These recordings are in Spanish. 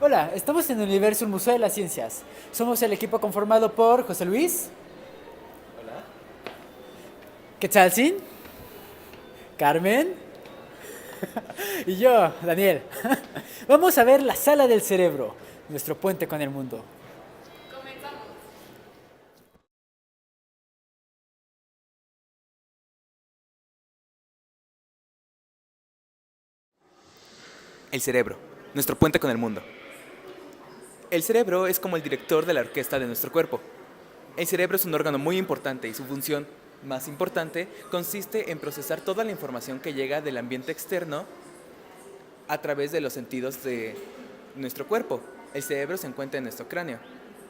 Hola, estamos en el Universo Museo de las Ciencias. Somos el equipo conformado por José Luis, Quetzalcín, Carmen y yo, Daniel. Vamos a ver la sala del cerebro, nuestro puente con el mundo. El cerebro, nuestro puente con el mundo. El cerebro es como el director de la orquesta de nuestro cuerpo. El cerebro es un órgano muy importante y su función más importante consiste en procesar toda la información que llega del ambiente externo a través de los sentidos de nuestro cuerpo. El cerebro se encuentra en nuestro cráneo.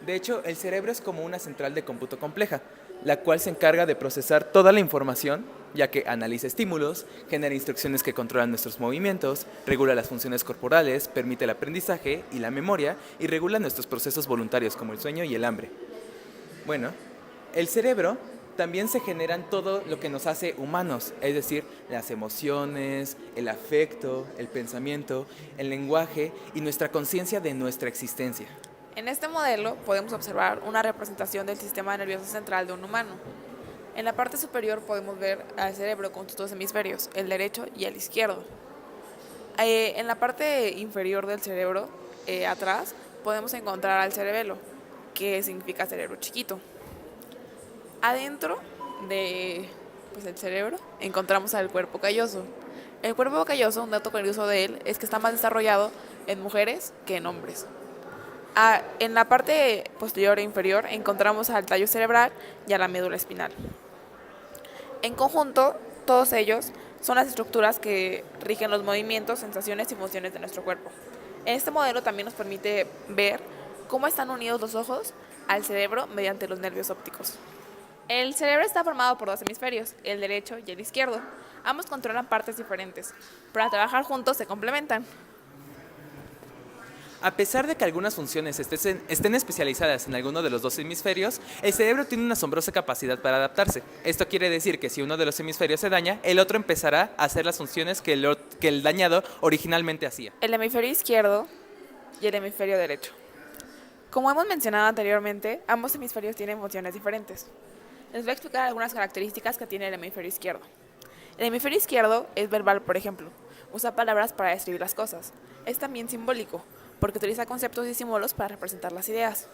De hecho, el cerebro es como una central de cómputo compleja, la cual se encarga de procesar toda la información, ya que analiza estímulos, genera instrucciones que controlan nuestros movimientos, regula las funciones corporales, permite el aprendizaje y la memoria y regula nuestros procesos voluntarios como el sueño y el hambre. Bueno, el cerebro también se generan todo lo que nos hace humanos, es decir, las emociones, el afecto, el pensamiento, el lenguaje y nuestra conciencia de nuestra existencia. En este modelo podemos observar una representación del sistema nervioso central de un humano. En la parte superior podemos ver al cerebro con sus dos hemisferios, el derecho y el izquierdo. En la parte inferior del cerebro, atrás, podemos encontrar al cerebelo, que significa cerebro chiquito. Adentro de el cerebro encontramos al cuerpo calloso. El cuerpo calloso, un dato curioso de él, es que está más desarrollado en mujeres que en hombres. En la parte posterior e inferior encontramos al tallo cerebral y a la médula espinal. En conjunto, todos ellos son las estructuras que rigen los movimientos, sensaciones y funciones de nuestro cuerpo. En este modelo también nos permite ver cómo están unidos los ojos al cerebro mediante los nervios ópticos. El cerebro está formado por dos hemisferios, el derecho y el izquierdo. Ambos controlan partes diferentes. Para trabajar juntos se complementan. A pesar de que algunas funciones estén especializadas en alguno de los dos hemisferios, el cerebro tiene una asombrosa capacidad para adaptarse. Esto quiere decir que si uno de los hemisferios se daña, el otro empezará a hacer las funciones que el dañado originalmente hacía. El hemisferio izquierdo y el hemisferio derecho. Como hemos mencionado anteriormente, ambos hemisferios tienen funciones diferentes. Les voy a explicar algunas características que tiene el hemisferio izquierdo. El hemisferio izquierdo es verbal, por ejemplo. Usa palabras para describir las cosas. Es también simbólico, porque utiliza conceptos y símbolos para representar las ideas.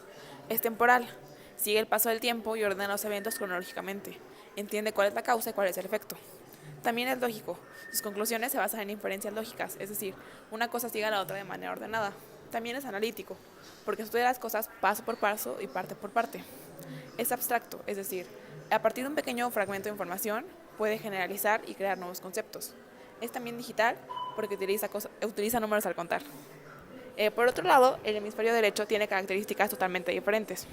Es temporal. Sigue el paso del tiempo y ordena los eventos cronológicamente. Entiende cuál es la causa y cuál es el efecto. También es lógico. Sus conclusiones se basan en inferencias lógicas, es decir, una cosa sigue a la otra de manera ordenada. También es analítico, porque estudia las cosas paso por paso y parte por parte. Es abstracto, es decir, a partir de un pequeño fragmento de información puede generalizar y crear nuevos conceptos. Es también digital porque utiliza números al contar. Por otro lado, el hemisferio derecho tiene características totalmente diferentes.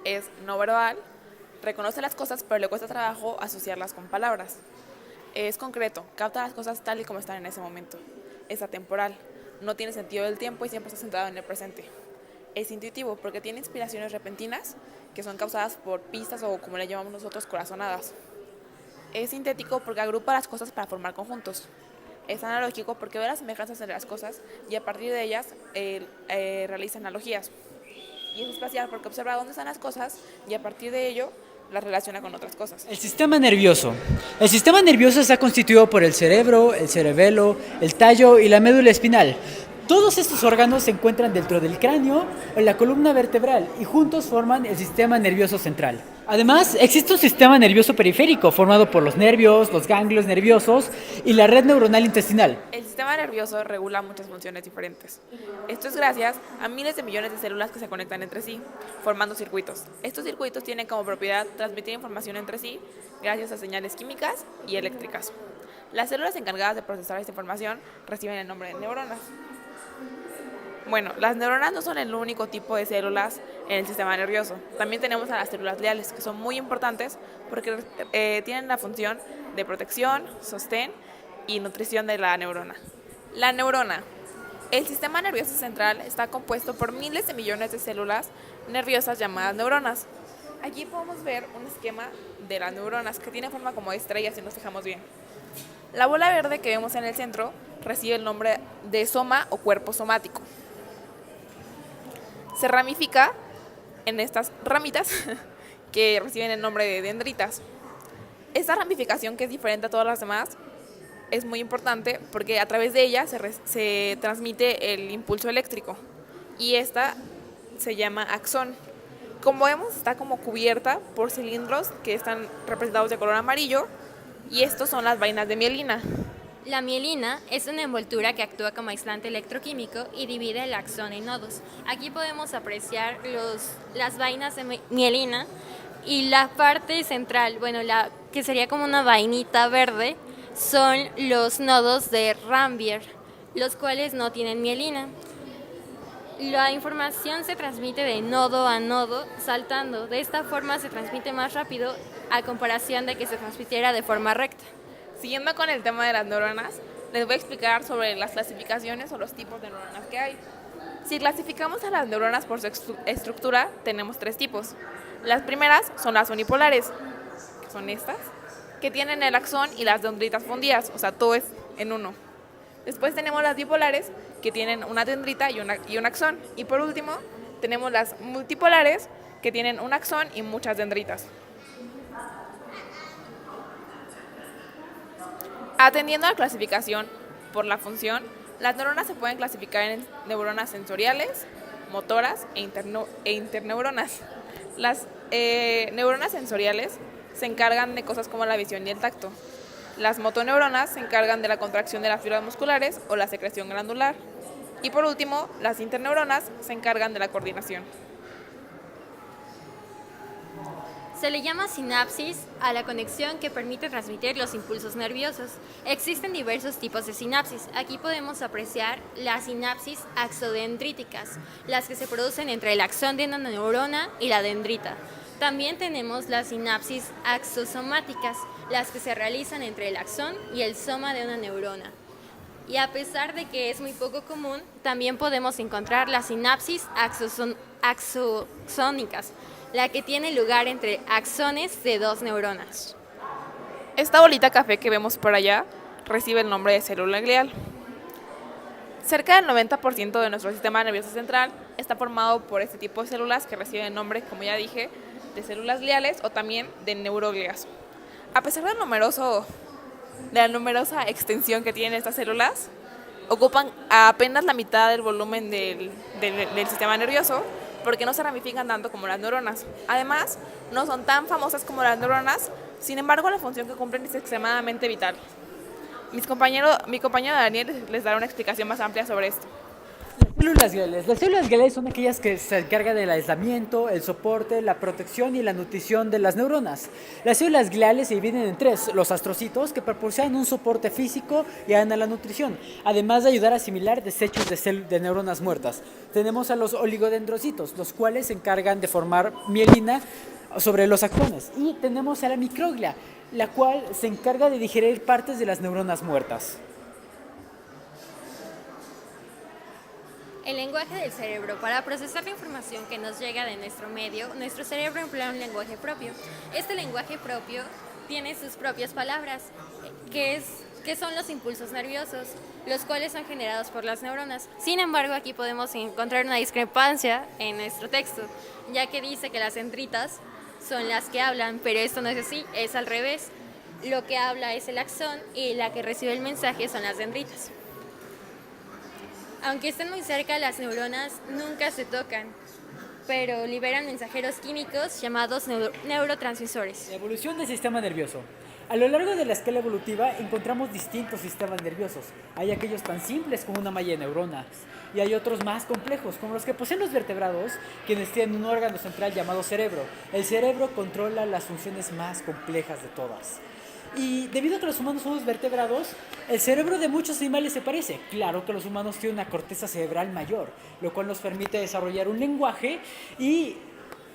Es no verbal, reconoce las cosas pero le cuesta trabajo asociarlas con palabras. Es concreto, capta las cosas tal y como están en ese momento. Es atemporal, no tiene sentido del tiempo y siempre está centrado en el presente. Es intuitivo porque tiene inspiraciones repentinas que son causadas por pistas o, como le llamamos nosotros, corazonadas. Es sintético porque agrupa las cosas para formar conjuntos. Es analógico porque ve las semejanzas entre las cosas y a partir de ellas realiza analogías. Y es espacial porque observa dónde están las cosas y a partir de ello las relaciona con otras cosas. El sistema nervioso. El sistema nervioso está constituido por el cerebro, el cerebelo, el tallo y la médula espinal. Todos estos órganos se encuentran dentro del cráneo o en la columna vertebral y juntos forman el sistema nervioso central. Además, existe un sistema nervioso periférico formado por los nervios, los ganglios nerviosos y la red neuronal intestinal. El sistema nervioso regula muchas funciones diferentes. Esto es gracias a miles de millones de células que se conectan entre sí, formando circuitos. Estos circuitos tienen como propiedad transmitir información entre sí gracias a señales químicas y eléctricas. Las células encargadas de procesar esta información reciben el nombre de neuronas. Bueno, las neuronas no son el único tipo de células en el sistema nervioso. También tenemos a las células gliales, que son muy importantes porque tienen la función de protección, sostén y nutrición de la neurona. La neurona. El sistema nervioso central está compuesto por miles de millones de células nerviosas llamadas neuronas. Aquí podemos ver un esquema de las neuronas que tiene forma como de estrellas si nos fijamos bien. La bola verde que vemos en el centro recibe el nombre de soma o cuerpo somático. se ramifica en estas ramitas que reciben el nombre de dendritas. Esta ramificación, que es diferente a todas las demás, es muy importante porque a través de ella se transmite el impulso eléctrico y esta se llama axón. Como vemos, está como cubierta por cilindros que están representados de color amarillo y estos son las vainas de mielina. La mielina es una envoltura que actúa como aislante electroquímico y divide el axón en nodos. Aquí podemos apreciar las vainas de mielina y la parte central, la que sería como una vainita verde, son los nodos de Rambier, los cuales no tienen mielina. La información se transmite de nodo a nodo saltando. De esta forma se transmite más rápido a comparación de que se transmitiera de forma recta. Siguiendo con el tema de las neuronas, les voy a explicar sobre las clasificaciones o los tipos de neuronas que hay. Si clasificamos a las neuronas por su estructura, tenemos 3 tipos. Las primeras son las unipolares, que son estas, que tienen el axón y las dendritas fundidas, o sea, todo es en uno. Después tenemos las dipolares, que tienen una dendrita y un axón. Y por último, tenemos las multipolares, que tienen un axón y muchas dendritas. Atendiendo a la clasificación por la función, las neuronas se pueden clasificar en neuronas sensoriales, motoras e interneuronas. Las neuronas sensoriales se encargan de cosas como la visión y el tacto. Las motoneuronas se encargan de la contracción de las fibras musculares o la secreción glandular. Y por último, las interneuronas se encargan de la coordinación. Se le llama sinapsis a la conexión que permite transmitir los impulsos nerviosos. Existen diversos tipos de sinapsis. Aquí podemos apreciar las sinapsis axodendríticas, las que se producen entre el axón de una neurona y la dendrita. También tenemos las sinapsis axosomáticas, las que se realizan entre el axón y el soma de una neurona. Y a pesar de que es muy poco común, también podemos encontrar las sinapsis axosónicas, la que tiene lugar entre axones de 2 neuronas. Esta bolita café que vemos por allá recibe el nombre de célula glial. Cerca del 90% de nuestro sistema nervioso central está formado por este tipo de células que reciben el nombre, como ya dije, de células gliales o también de neuroglias. A pesar de la numerosa extensión que tienen estas células, ocupan apenas la mitad del volumen del sistema nervioso porque no se ramifican tanto como las neuronas. Además, no son tan famosas como las neuronas, sin embargo, la función que cumplen es extremadamente vital. Mi compañero Daniel les dará una explicación más amplia sobre esto. Células gliales. Las células gliales son aquellas que se encargan del aislamiento, el soporte, la protección y la nutrición de las neuronas. Las células gliales se dividen en 3, los astrocitos, que proporcionan un soporte físico y ayudan a la nutrición, además de ayudar a asimilar desechos de neuronas muertas. Tenemos a los oligodendrocitos, los cuales se encargan de formar mielina sobre los axones. Y tenemos a la microglia, la cual se encarga de digerir partes de las neuronas muertas. El lenguaje del cerebro. Para procesar la información que nos llega de nuestro medio, nuestro cerebro emplea un lenguaje propio. Este lenguaje propio tiene sus propias palabras, que son los impulsos nerviosos, los cuales son generados por las neuronas. Sin embargo, aquí podemos encontrar una discrepancia en nuestro texto, ya que dice que las dendritas son las que hablan, pero esto no es así, es al revés. Lo que habla es el axón y la que recibe el mensaje son las dendritas. Aunque estén muy cerca, las neuronas nunca se tocan, pero liberan mensajeros químicos llamados neurotransmisores. La evolución del sistema nervioso. A lo largo de la escala evolutiva encontramos distintos sistemas nerviosos. Hay aquellos tan simples como una malla de neuronas y hay otros más complejos, como los que poseen los vertebrados, quienes tienen un órgano central llamado cerebro. El cerebro controla las funciones más complejas de todas. Y debido a que los humanos somos vertebrados, el cerebro de muchos animales se parece. Claro que los humanos tienen una corteza cerebral mayor, lo cual nos permite desarrollar un lenguaje y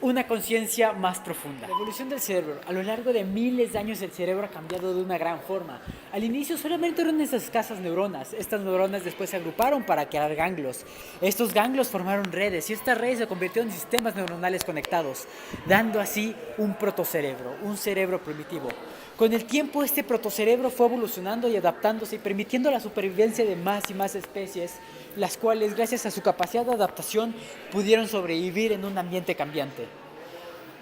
una conciencia más profunda. La evolución del cerebro. A lo largo de miles de años el cerebro ha cambiado de una gran forma. Al inicio solamente eran esas escasas neuronas. Estas neuronas después se agruparon para crear ganglios. Estos ganglios formaron redes y estas redes se convirtieron en sistemas neuronales conectados, dando así un protocerebro, un cerebro primitivo. Con el tiempo este protocerebro fue evolucionando y adaptándose y permitiendo la supervivencia de más y más especies, las cuales gracias a su capacidad de adaptación pudieron sobrevivir en un ambiente cambiante.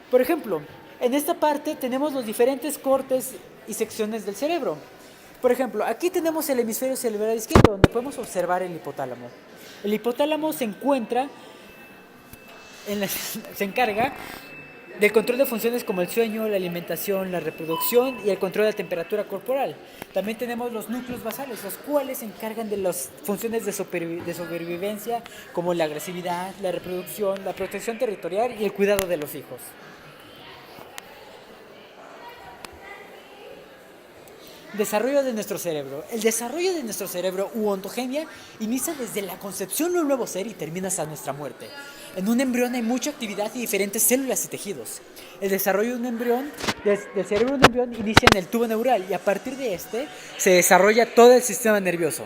Por ejemplo, en esta parte tenemos los diferentes cortes y secciones del cerebro. Por ejemplo, aquí tenemos el hemisferio cerebral izquierdo, donde podemos observar el hipotálamo. El hipotálamo se encuentra, se encarga del control de funciones como el sueño, la alimentación, la reproducción y el control de la temperatura corporal. También tenemos los núcleos basales, los cuales se encargan de las funciones de sobrevivencia como la agresividad, la reproducción, la protección territorial y el cuidado de los hijos. Desarrollo de nuestro cerebro. El desarrollo de nuestro cerebro u ontogenia inicia desde la concepción de un nuevo ser y termina hasta nuestra muerte. En un embrión hay mucha actividad y diferentes células y tejidos. El desarrollo de un embrión, del cerebro de un embrión, inicia en el tubo neural y a partir de este se desarrolla todo el sistema nervioso.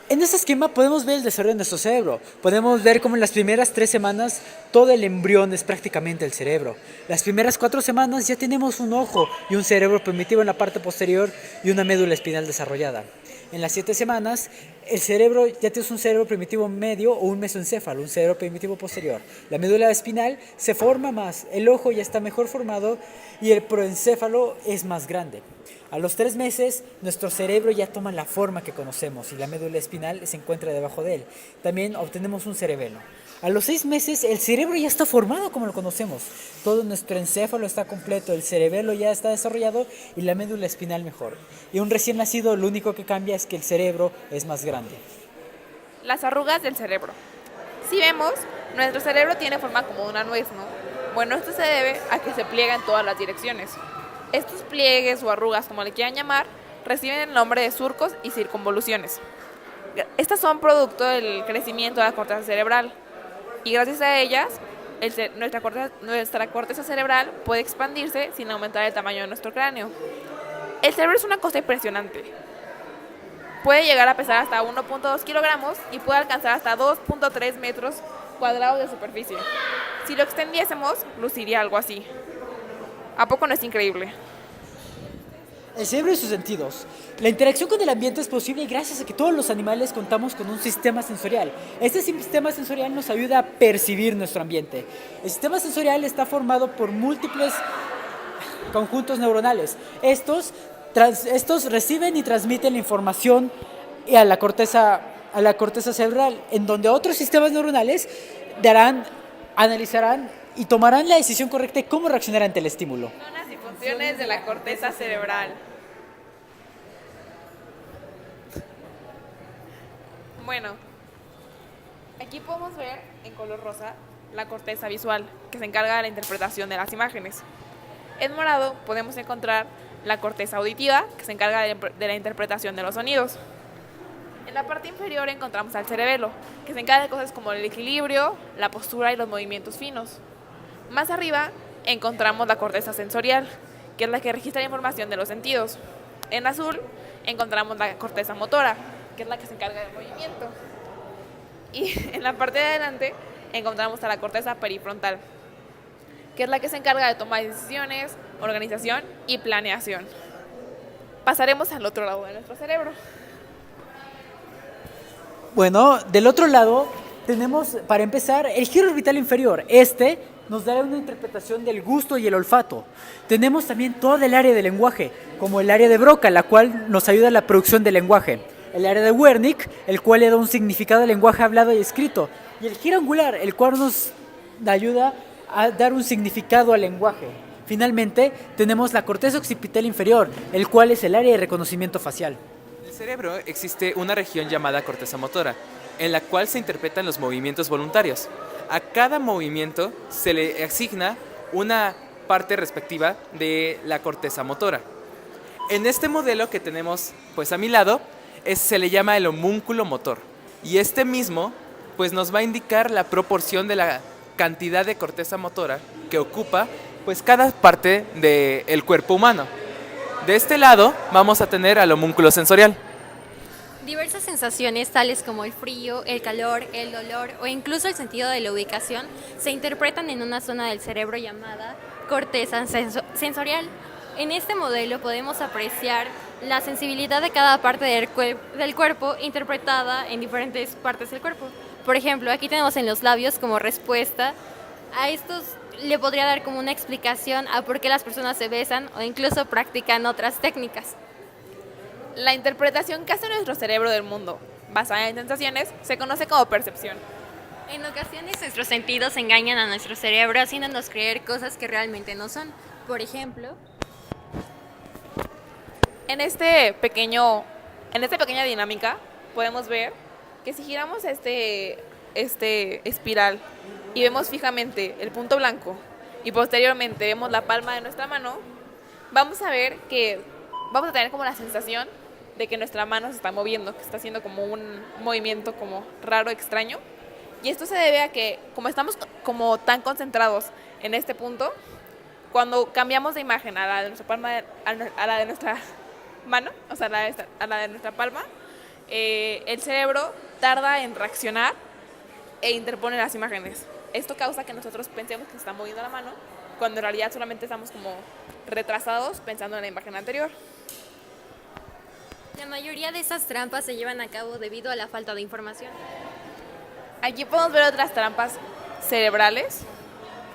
En este esquema podemos ver el desarrollo de nuestro cerebro. Podemos ver cómo en las primeras 3 semanas todo el embrión es prácticamente el cerebro. Las primeras 4 semanas ya tenemos un ojo y un cerebro primitivo en la parte posterior y una médula espinal desarrollada. En las 7 semanas, el cerebro ya tienes un cerebro primitivo medio o un mesoencéfalo, un cerebro primitivo posterior. La médula espinal se forma más, el ojo ya está mejor formado y el proencéfalo es más grande. A los 3 meses, nuestro cerebro ya toma la forma que conocemos y la médula espinal se encuentra debajo de él. También obtenemos un cerebelo. A los 6 meses, el cerebro ya está formado como lo conocemos. Todo nuestro encéfalo está completo, el cerebelo ya está desarrollado y la médula espinal mejor. Y un recién nacido, lo único que cambia es que el cerebro es más grande. Las arrugas del cerebro. Si vemos, nuestro cerebro tiene forma como una nuez, ¿no? Bueno, esto se debe a que se pliega en todas las direcciones. Estos pliegues o arrugas, como le quieran llamar, reciben el nombre de surcos y circunvoluciones. Estas son producto del crecimiento de la corteza cerebral y gracias a ellas nuestra corteza cerebral puede expandirse sin aumentar el tamaño de nuestro cráneo. El cerebro es una cosa impresionante. Puede llegar a pesar hasta 1.2 kilogramos y puede alcanzar hasta 2.3 metros cuadrados de superficie. Si lo extendiésemos, luciría algo así. ¿A poco no es increíble? El cerebro y sus sentidos. La interacción con el ambiente es posible gracias a que todos los animales contamos con un sistema sensorial. Este sistema sensorial nos ayuda a percibir nuestro ambiente. El sistema sensorial está formado por múltiples conjuntos neuronales. Estos reciben y transmiten la información a la corteza cerebral, en donde otros sistemas neuronales analizarán y tomarán la decisión correcta de cómo reaccionar ante el estímulo. Zonas y funciones de la corteza cerebral. Bueno, aquí podemos ver en color rosa la corteza visual, que se encarga de la interpretación de las imágenes. En morado podemos encontrar la corteza auditiva, que se encarga de la interpretación de los sonidos. En la parte inferior encontramos al cerebelo, que se encarga de cosas como el equilibrio, la postura y los movimientos finos. Más arriba encontramos la corteza sensorial, que es la que registra la información de los sentidos. En azul encontramos la corteza motora, que es la que se encarga del movimiento. Y en la parte de adelante encontramos a la corteza perifrontal, que es la que se encarga de tomar decisiones, organización y planeación. Pasaremos al otro lado de nuestro cerebro. Bueno, del otro lado tenemos, para empezar, el giro orbital inferior. Este nos dará una interpretación del gusto y el olfato. Tenemos también todo el área del lenguaje, como el área de Broca, la cual nos ayuda a la producción del lenguaje. El área de Wernicke, el cual le da un significado al lenguaje hablado y escrito. Y el giro angular, el cual nos ayuda a dar un significado al lenguaje. Finalmente, tenemos la corteza occipital inferior, el cual es el área de reconocimiento facial. En el cerebro existe una región llamada corteza motora, en la cual se interpretan los movimientos voluntarios. A cada movimiento se le asigna una parte respectiva de la corteza motora. En este modelo que tenemos pues a mi lado, se le llama el homúnculo motor. Y este mismo pues nos va a indicar la proporción de la cantidad de corteza motora que ocupa pues cada parte del cuerpo humano. De este lado vamos a tener al homúnculo sensorial. Diversas sensaciones tales como el frío, el calor, el dolor o incluso el sentido de la ubicación se interpretan en una zona del cerebro llamada corteza sensorial. En este modelo podemos apreciar la sensibilidad de cada parte del cuerpo interpretada en diferentes partes del cuerpo. Por ejemplo, aquí tenemos en los labios como respuesta. A estos le podría dar como una explicación a por qué las personas se besan o incluso practican otras técnicas. La interpretación que hace nuestro cerebro del mundo, basada en sensaciones, se conoce como percepción. En ocasiones nuestros sentidos engañan a nuestro cerebro haciéndonos creer cosas que realmente no son. Por ejemplo, En esta pequeña dinámica podemos ver que si giramos este espiral y vemos fijamente el punto blanco y posteriormente vemos la palma de nuestra mano, vamos a ver que vamos a tener como la sensación de que nuestra mano se está moviendo, que está haciendo como un movimiento como raro, extraño. Y esto se debe a que como estamos como tan concentrados en este punto, cuando cambiamos de imagen a la de nuestra palma, a la de nuestra mano, o sea, a la de nuestra palma, el cerebro tarda en reaccionar e interpone las imágenes. Esto causa que nosotros pensemos que se está moviendo la mano, cuando en realidad solamente estamos como retrasados pensando en la imagen anterior. la mayoría de esas trampas se llevan a cabo debido a la falta de información. Aquí podemos ver otras trampas cerebrales.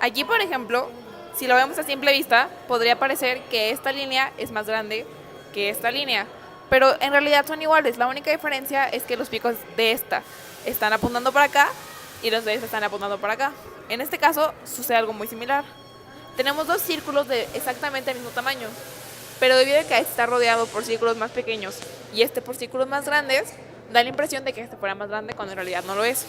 Aquí, por ejemplo, si lo vemos a simple vista, podría parecer que esta línea es más grande que esta línea, pero en realidad son iguales. La única diferencia es que los picos de esta están apuntando para acá y los de esta están apuntando para acá. En este caso sucede algo muy similar. Tenemos dos círculos de exactamente el mismo tamaño, pero debido a que este está rodeado por círculos más pequeños y este por círculos más grandes, da la impresión de que este fuera más grande cuando en realidad no lo es.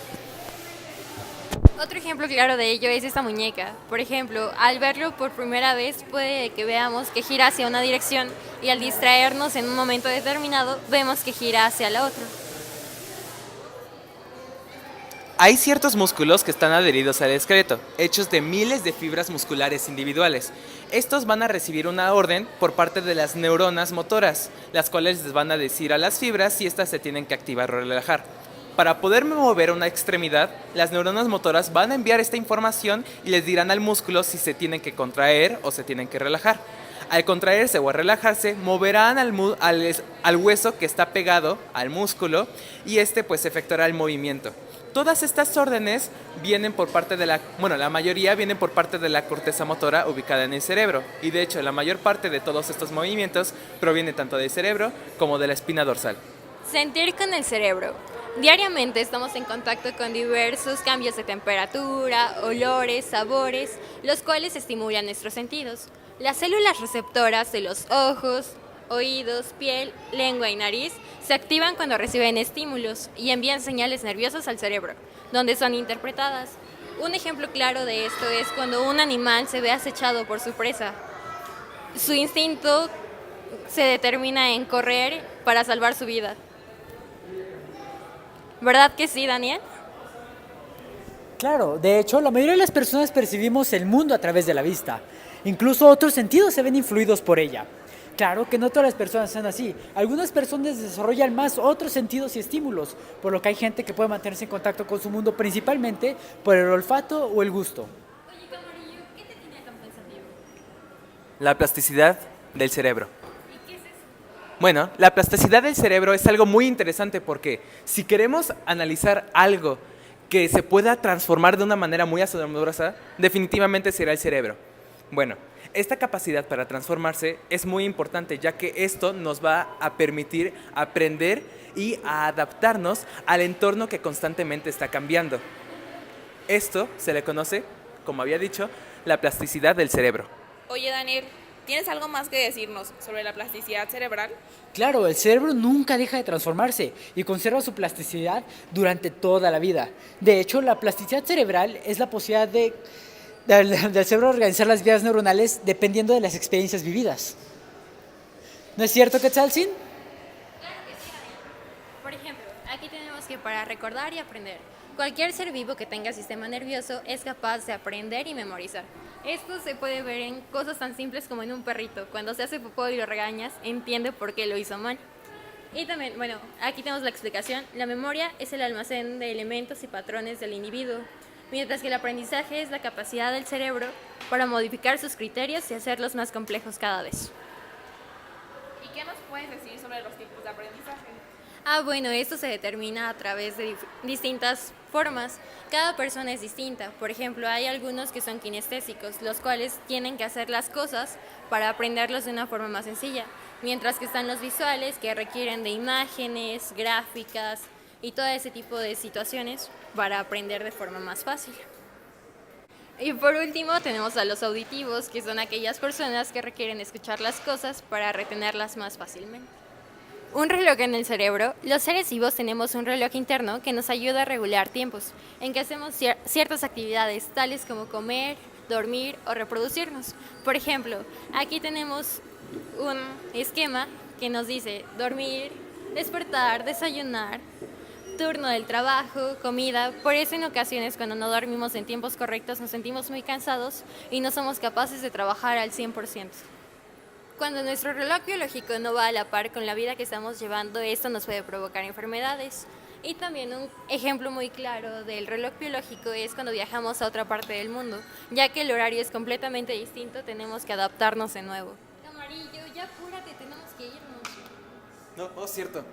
Otro ejemplo claro de ello es esta muñeca. Por ejemplo, al verlo por primera vez puede que veamos que gira hacia una dirección y al distraernos en un momento determinado vemos que gira hacia la otra. Hay ciertos músculos que están adheridos al esqueleto, hechos de miles de fibras musculares individuales. Estos van a recibir una orden por parte de las neuronas motoras, las cuales les van a decir a las fibras si estas se tienen que activar o relajar. Para poder mover una extremidad, las neuronas motoras van a enviar esta información y les dirán al músculo si se tienen que contraer o se tienen que relajar. Al contraerse o a relajarse, moverán al hueso que está pegado al músculo y este pues efectuará el movimiento. Todas estas órdenes vienen por parte de la mayoría vienen por parte de la corteza motora ubicada en el cerebro. Y de hecho, la mayor parte de todos estos movimientos proviene tanto del cerebro como de la espina dorsal. Sentir con el cerebro. Diariamente estamos en contacto con diversos cambios de temperatura, olores, sabores, los cuales estimulan nuestros sentidos. Las células receptoras de los ojos, oídos, piel, lengua y nariz se activan cuando reciben estímulos y envían señales nerviosas al cerebro, donde son interpretadas. Un ejemplo claro de esto es cuando un animal se ve acechado por su presa. Su instinto se determina en correr para salvar su vida. ¿Verdad que sí, Daniel? Claro, de hecho, la mayoría de las personas percibimos el mundo a través de la vista. Incluso otros sentidos se ven influidos por ella. Claro que no todas las personas son así. Algunas personas desarrollan más otros sentidos y estímulos, por lo que hay gente que puede mantenerse en contacto con su mundo principalmente por el olfato o el gusto. Oye, Camarillo, ¿qué te tiene tan pensativo? La plasticidad del cerebro. ¿Y qué es eso? Bueno, la plasticidad del cerebro es algo muy interesante porque si queremos analizar algo que se pueda transformar de una manera muy asombrosa, definitivamente será el cerebro. Bueno, esta capacidad para transformarse es muy importante, ya que esto nos va a permitir aprender y a adaptarnos al entorno que constantemente está cambiando. Esto se le conoce, como había dicho, la plasticidad del cerebro. Oye, Daniel, ¿tienes algo más que decirnos sobre la plasticidad cerebral? Claro, el cerebro nunca deja de transformarse y conserva su plasticidad durante toda la vida. De hecho, la plasticidad cerebral es la posibilidad del cerebro organizar las vías neuronales dependiendo de las experiencias vividas. ¿No es cierto, Quetzalcín? Claro que sí, Daniel. Por ejemplo, aquí tenemos que para recordar y aprender, Cualquier ser vivo que tenga sistema nervioso es capaz de aprender y memorizar. Esto se puede ver en cosas tan simples como en un perrito. Cuando se hace popó y lo regañas, entiende por qué lo hizo mal. Y también, bueno, aquí tenemos la explicación. La memoria es el almacén de elementos y patrones del individuo, mientras que el aprendizaje es la capacidad del cerebro para modificar sus criterios y hacerlos más complejos cada vez. ¿Y qué nos puedes decir sobre los tipos de aprendizaje? Bueno, esto se determina a través de distintas formas. Cada persona es distinta. Por ejemplo, hay algunos que son kinestésicos, los cuales tienen que hacer las cosas para aprenderlos de una forma más sencilla, mientras que están los visuales, que requieren de imágenes, gráficas y todo ese tipo de situaciones para aprender de forma más fácil. Y por último tenemos a los auditivos, que son aquellas personas que requieren escuchar las cosas para retenerlas más fácilmente. Un reloj en el cerebro. Los seres vivos tenemos un reloj interno que nos ayuda a regular tiempos, en que hacemos ciertas actividades, tales como comer, dormir o reproducirnos. Por ejemplo, aquí tenemos un esquema que nos dice dormir, despertar, desayunar, turno del trabajo, comida. Por eso en ocasiones cuando no dormimos en tiempos correctos nos sentimos muy cansados y no somos capaces de trabajar al 100%. Cuando nuestro reloj biológico no va a la par con la vida que estamos llevando, esto nos puede provocar enfermedades. Y también un ejemplo muy claro del reloj biológico es cuando viajamos a otra parte del mundo. Ya que el horario es completamente distinto, tenemos que adaptarnos de nuevo. Camarillo, ya apúrate, tenemos que irnos. No, cierto.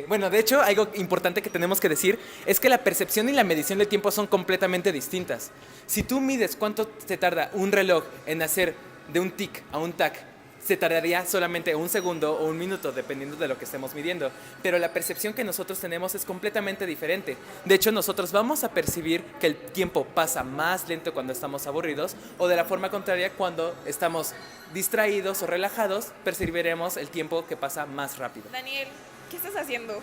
Bueno, de hecho, algo importante que tenemos que decir es que la percepción y la medición de tiempo son completamente distintas. Si tú mides cuánto te tarda un reloj en hacer de un tic a un tac, se tardaría solamente un segundo o un minuto, dependiendo de lo que estemos midiendo. Pero la percepción que nosotros tenemos es completamente diferente. De hecho, nosotros vamos a percibir que el tiempo pasa más lento cuando estamos aburridos, o de la forma contraria, cuando estamos distraídos o relajados, percibiremos el tiempo que pasa más rápido. Daniel, ¿qué estás haciendo?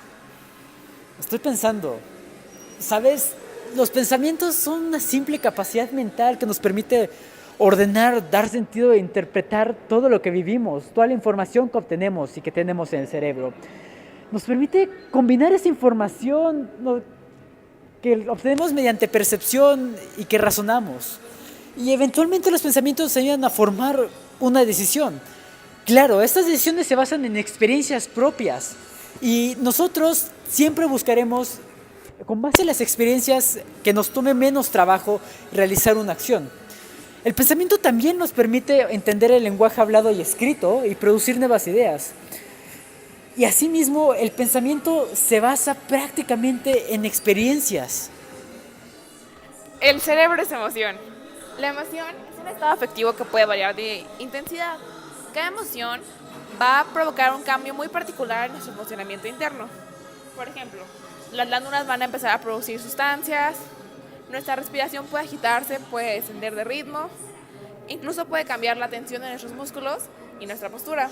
Estoy pensando, ¿sabes? Los pensamientos son una simple capacidad mental que nos permite ordenar, dar sentido e interpretar todo lo que vivimos, toda la información que obtenemos y que tenemos en el cerebro. Nos permite combinar esa información que obtenemos mediante percepción y que razonamos. Y eventualmente los pensamientos nos ayudan a formar una decisión. Claro, estas decisiones se basan en experiencias propias y nosotros siempre buscaremos, con base en las experiencias, que nos tome menos trabajo realizar una acción. El pensamiento también nos permite entender el lenguaje hablado y escrito y producir nuevas ideas. Y asimismo, el pensamiento se basa prácticamente en experiencias. El cerebro es emoción. La emoción es un estado afectivo que puede variar de intensidad. Cada emoción va a provocar un cambio muy particular en nuestro funcionamiento interno. Por ejemplo, las glándulas van a empezar a producir sustancias, nuestra respiración puede agitarse, puede descender de ritmo, incluso puede cambiar la tensión de nuestros músculos y nuestra postura.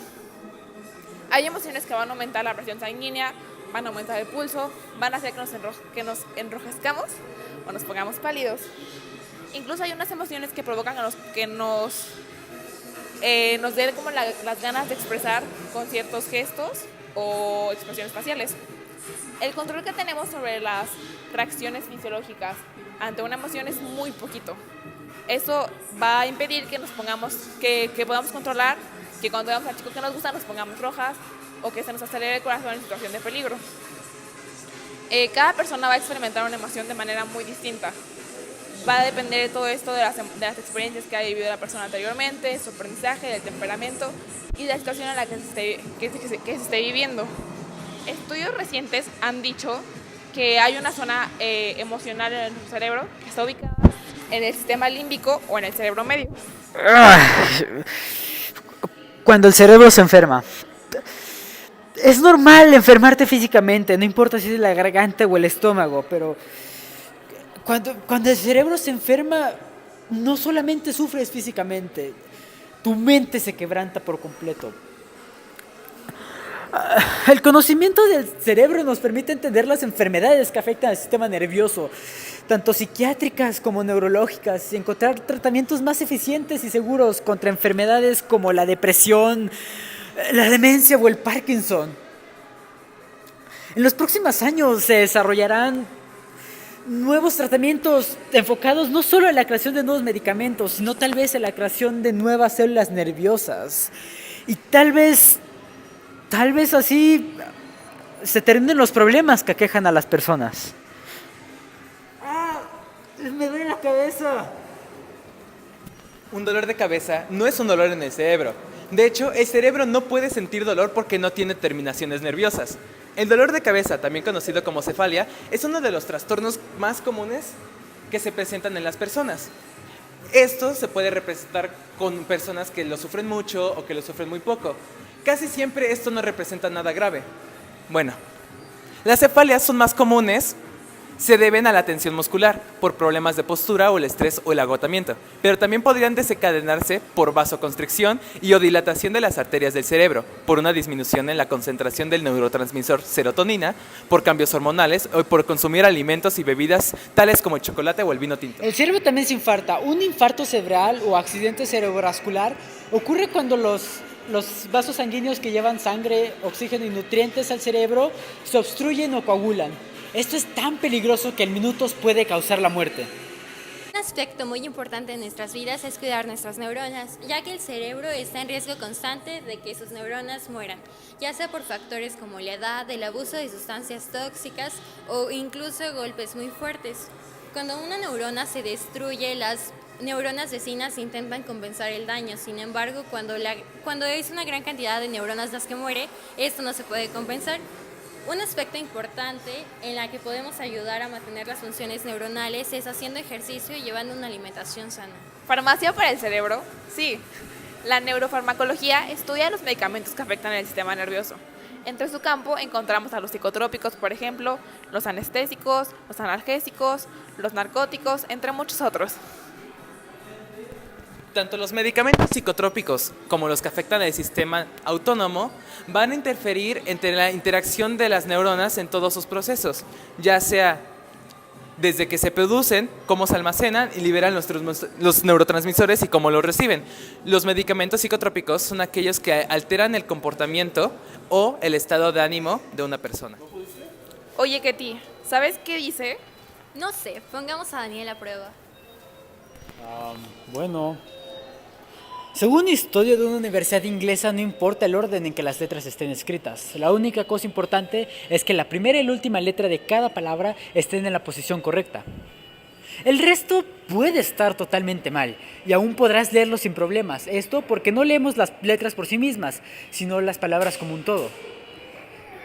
Hay emociones que van a aumentar la presión sanguínea, van a aumentar el pulso, van a hacer que nos enrojezcamos o nos pongamos pálidos. Incluso hay unas emociones que provocan que nos den como las ganas de expresar con ciertos gestos o expresiones faciales. El control que tenemos sobre las reacciones fisiológicas ante una emoción es muy poquito. Eso va a impedir que podamos controlar que cuando veamos al chico que nos gusta nos pongamos rojas o que se nos acelere el corazón en situación de peligro. Cada persona va a experimentar una emoción de manera muy distinta. Va a depender de todo esto de las experiencias que ha vivido la persona anteriormente, su aprendizaje, del temperamento y de la situación en la que se esté viviendo. Estudios recientes han dicho que hay una zona emocional en nuestro cerebro que está ubicada en el sistema límbico o en el cerebro medio. Cuando el cerebro se enferma. Es normal enfermarte físicamente, no importa si es la garganta o el estómago, pero cuando el cerebro se enferma, no solamente sufres físicamente, tu mente se quebranta por completo. El conocimiento del cerebro nos permite entender las enfermedades que afectan al sistema nervioso, tanto psiquiátricas como neurológicas, y encontrar tratamientos más eficientes y seguros contra enfermedades como la depresión, la demencia o el Parkinson. En los próximos años se desarrollarán nuevos tratamientos enfocados no solo en la creación de nuevos medicamentos, sino tal vez en la creación de nuevas células nerviosas. Y tal vez así se terminen los problemas que aquejan a las personas. ¡Ah! Me duele la cabeza. Un dolor de cabeza no es un dolor en el cerebro. De hecho, el cerebro no puede sentir dolor porque no tiene terminaciones nerviosas. El dolor de cabeza, también conocido como cefalia, es uno de los trastornos más comunes que se presentan en las personas. Esto se puede representar con personas que lo sufren mucho o que lo sufren muy poco. Casi siempre esto no representa nada grave. Bueno, las cefalias son más comunes, se deben a la tensión muscular, por problemas de postura o el estrés o el agotamiento, pero también podrían desencadenarse por vasoconstricción y o dilatación de las arterias del cerebro, por una disminución en la concentración del neurotransmisor serotonina, por cambios hormonales o por consumir alimentos y bebidas tales como el chocolate o el vino tinto. El cerebro también se infarta. Un infarto cerebral o accidente cerebrovascular ocurre cuando los vasos sanguíneos que llevan sangre, oxígeno y nutrientes al cerebro se obstruyen o coagulan. Esto es tan peligroso que en minutos puede causar la muerte. Un aspecto muy importante en nuestras vidas es cuidar nuestras neuronas, ya que el cerebro está en riesgo constante de que sus neuronas mueran, ya sea por factores como la edad, el abuso de sustancias tóxicas o incluso golpes muy fuertes. Cuando una neurona se destruye, las neuronas vecinas intentan compensar el daño. Sin embargo, cuando es una gran cantidad de neuronas las que muere, esto no se puede compensar. Un aspecto importante en la que podemos ayudar a mantener las funciones neuronales es haciendo ejercicio y llevando una alimentación sana. ¿Farmacia para el cerebro? Sí. La neurofarmacología estudia los medicamentos que afectan el sistema nervioso. Entre su campo encontramos a los psicotrópicos, por ejemplo, los anestésicos, los analgésicos, los narcóticos, entre muchos otros. Tanto los medicamentos psicotrópicos como los que afectan al sistema autónomo van a interferir entre la interacción de las neuronas en todos sus procesos, ya sea desde que se producen, cómo se almacenan y liberan los neurotransmisores y cómo los reciben. Los medicamentos psicotrópicos son aquellos que alteran el comportamiento o el estado de ánimo de una persona. Oye, Ketty, ¿sabes qué dice? No sé, pongamos a Daniel a prueba. Bueno, según un estudio de una universidad inglesa, no importa el orden en que las letras estén escritas. La única cosa importante es que la primera y la última letra de cada palabra estén en la posición correcta. El resto puede estar totalmente mal y aún podrás leerlo sin problemas. Esto porque no leemos las letras por sí mismas, sino las palabras como un todo.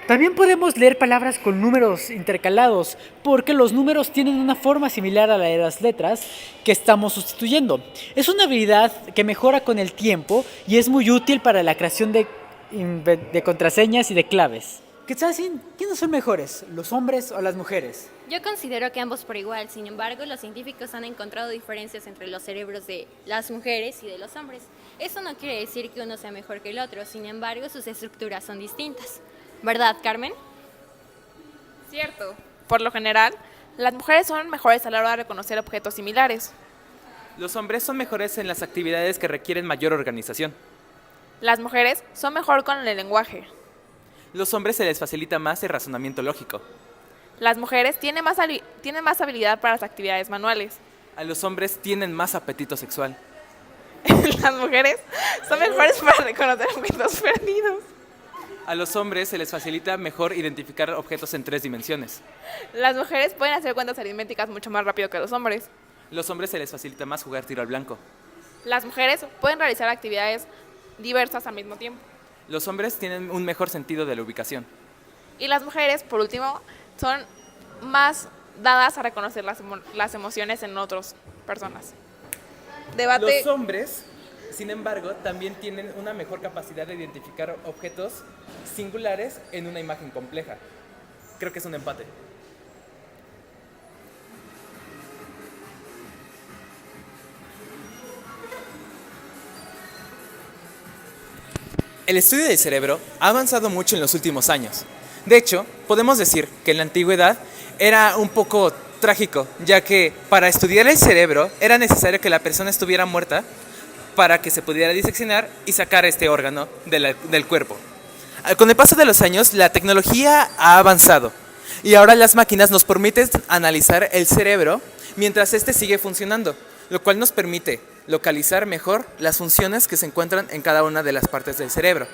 También podemos leer palabras con números intercalados, porque los números tienen una forma similar a la de las letras que estamos sustituyendo. Es una habilidad que mejora con el tiempo y es muy útil para la creación de contraseñas y de claves. Quetzalcóatl, ¿quiénes son mejores, los hombres o las mujeres? Yo considero que ambos por igual, sin embargo, los científicos han encontrado diferencias entre los cerebros de las mujeres y de los hombres. Eso no quiere decir que uno sea mejor que el otro, sin embargo, sus estructuras son distintas. ¿Verdad, Carmen? Cierto. Por lo general, las mujeres son mejores a la hora de reconocer objetos similares. Los hombres son mejores en las actividades que requieren mayor organización. Las mujeres son mejor con el lenguaje. Los hombres se les facilita más el razonamiento lógico. Las mujeres tienen más habilidad para las actividades manuales. A los hombres tienen más apetito sexual. Las mujeres son mejores para reconocer objetos perdidos. A los hombres se les facilita mejor identificar objetos en 3 dimensiones. Las mujeres pueden hacer cuentas aritméticas mucho más rápido que los hombres. Los hombres se les facilita más jugar tiro al blanco. Las mujeres pueden realizar actividades diversas al mismo tiempo. Los hombres tienen un mejor sentido de la ubicación. Y las mujeres, por último, son más dadas a reconocer las emociones en otras personas. Debate. Los hombres, sin embargo, también tienen una mejor capacidad de identificar objetos singulares en una imagen compleja. Creo que es un empate. El estudio del cerebro ha avanzado mucho en los últimos años. De hecho, podemos decir que en la antigüedad era un poco trágico, ya que para estudiar el cerebro era necesario que la persona estuviera muerta para que se pudiera diseccionar y sacar este órgano del cuerpo. Con el paso de los años, la tecnología ha avanzado Y ahora las máquinas nos permiten analizar el cerebro mientras éste sigue funcionando, lo cual nos permite localizar mejor las funciones que se encuentran en cada una de las partes del cerebro.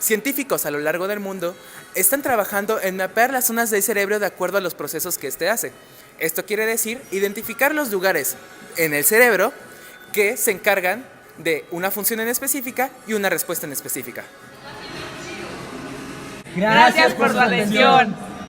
Científicos a lo largo del mundo están trabajando en mapear las zonas del cerebro de acuerdo a los procesos que éste hace. Esto quiere decir identificar los lugares en el cerebro que se encargan de una función en específica y una respuesta en específica. Gracias por su atención.